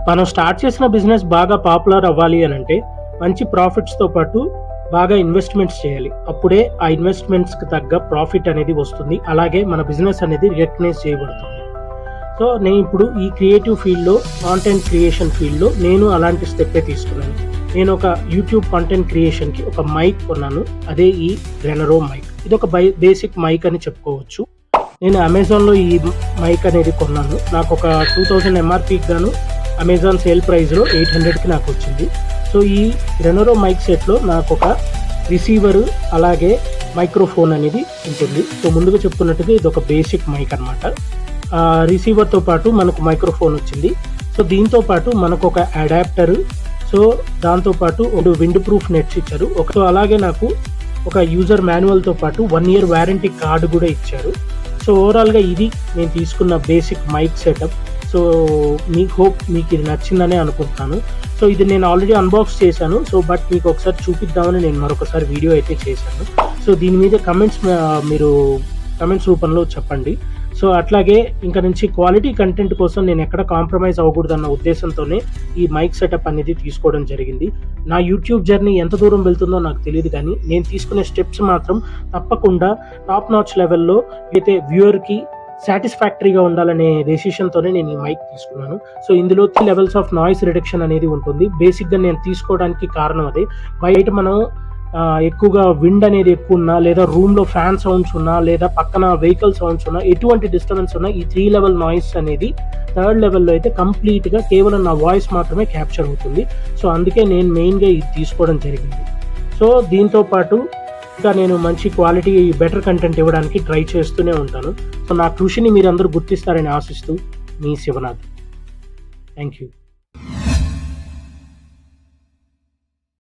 మనం స్టార్ట్ చేసిన బిజినెస్ బాగా పాపులర్ అవ్వాలి అని అంటే మంచి ప్రాఫిట్స్తో పాటు బాగా ఇన్వెస్ట్మెంట్స్ చేయాలి. అప్పుడే ఆ ఇన్వెస్ట్మెంట్స్కి తగ్గ ప్రాఫిట్ అనేది వస్తుంది. అలాగే మన బిజినెస్ అనేది రికగ్నైజ్ చేయబడుతుంది. సో నేను ఇప్పుడు ఈ క్రియేటివ్ ఫీల్డ్లో, కాంటెంట్ క్రియేషన్ ఫీల్డ్లో నేను అలాంటి స్టెప్పే తీసుకున్నాను. నేను ఒక యూట్యూబ్ కాంటెంట్ క్రియేషన్కి ఒక మైక్ కొన్నాను. అదే ఈ రెనరో మైక్. ఇది ఒక బేసిక్ మైక్ అని చెప్పుకోవచ్చు. నేను అమెజాన్లో ఈ మైక్ అనేది కొన్నాను. నాకు ఒక 2000 ఎంఆర్పీకి గాను అమెజాన్ సేల్ ప్రైస్లో 800కి నాకు వచ్చింది. సో ఈ రెనరో మైక్ సెట్లో నాకు ఒక రిసీవరు అలాగే మైక్రోఫోన్ అనేది ఉంటుంది. సో ముందుగా చెప్పుకున్నట్టుగా ఇది ఒక బేసిక్ మైక్ అనమాట. రిసీవర్తో పాటు మనకు మైక్రోఫోన్ వచ్చింది. సో దీంతో పాటు మనకు ఒక అడాప్టర్, సో దాంతోపాటు ఒక విండ్ ప్రూఫ్ నెట్స్ ఇచ్చారు. సో అలాగే నాకు ఒక యూజర్ మాన్యువల్తో పాటు 1 year వారంటీ కార్డు కూడా ఇచ్చారు. సో ఓవరాల్గా ఇది నేను తీసుకున్న బేసిక్ మైక్ సెటప్. సో మీకు ఇది నచ్చిందనే అనుకుంటున్నాను. సో ఇది నేను ఆల్రెడీ అన్బాక్స్ చేశాను. సో బట్ మీకు ఒకసారి చూపిద్దామని నేను మరొకసారి వీడియో అయితే చేశాను. సో దీని మీద మీరు కమెంట్స్ రూపంలో చెప్పండి. సో అట్లాగే ఇంకా నుంచి క్వాలిటీ కంటెంట్ కోసం నేను ఎక్కడ కాంప్రమైజ్ అవ్వకూడదన్న ఉద్దేశంతోనే ఈ మైక్ సెటప్ అనేది తీసుకోవడం జరిగింది. నా యూట్యూబ్ జర్నీ ఎంత దూరం వెళ్తుందో నాకు తెలియదు, కానీ నేను తీసుకునే స్టెప్స్ మాత్రం తప్పకుండా టాప్ నాచ్ లెవెల్లో అయితే వ్యూవర్కి సాటిస్ఫాక్టరీగా ఉండాలనే డెసిషన్తోనే నేను ఈ మైక్ తీసుకున్నాను. సో ఇందులో 3 levels ఆఫ్ నాయిస్ రిడక్షన్ అనేది ఉంటుంది. బేసిక్గా నేను తీసుకోవడానికి కారణం అదే. బయట మనం ఎక్కువగా విండ్ అనేది ఎక్కువ ఉన్నా, లేదా రూమ్లో ఫ్యాన్ సౌండ్స్ ఉన్నా, లేదా పక్కన వెహికల్ సౌండ్స్ ఉన్నా, ఎటువంటి డిస్టర్బెన్స్ ఉన్నా ఈ 3 level నాయిస్ అనేది 3rd levelలో అయితే కంప్లీట్గా కేవలం నా వాయిస్ మాత్రమే క్యాప్చర్ అవుతుంది. సో అందుకే నేను మెయిన్గా ఇది తీసుకోవడం జరిగింది. సో దీంతో పాటు ఇంకా నేను మంచి క్వాలిటీ బెటర్ కంటెంట్ ఇవ్వడానికి ట్రై చేస్తూనే ఉంటాను. సో నా కృషిని మీరందరూ గుర్తిస్తారని ఆశిస్తూ మీ శివనాథ్. Thank you.